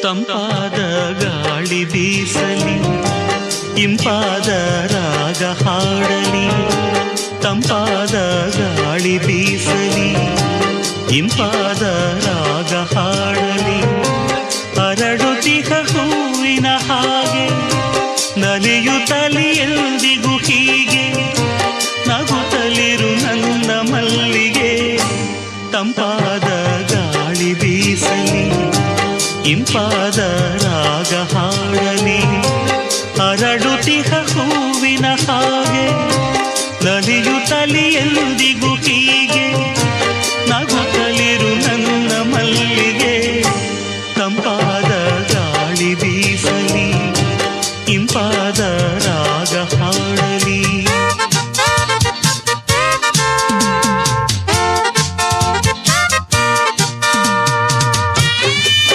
ತಂಪಾದ ಗಾಳಿ ಬೀಸಲಿ, ಇಂಪಾದ ರಾಗ ಹಾಡಲಿ. ತಂಪಾದ ಗಾಳಿ ಬೀಸಲಿ, ಇಂಪಾದ ರಾಗ ಹಾಡಲಿ. ಅರಳುತಿಹ ಹೂವಿನ ಹಾಗೆ ನಲಿಯುತ್ತಲಿ ಎಂದಿಗೂ ಹೀಗೆ, ನಗುತ್ತಲಿರು ನನ್ನ ಮಲ್ಲಿಗೆ. ತಂಪಾದ ಗಾಳಿ ಬೀಸಲಿ, ಇಂಪಾದ ರಾಗ ಹಾಡಲಿ. ಅರಳುತಿಹ ಹೂವಿನ ಹಾಗೆ ನಲಿಯುತ್ತಲಿ ಎಂದಿಗೂ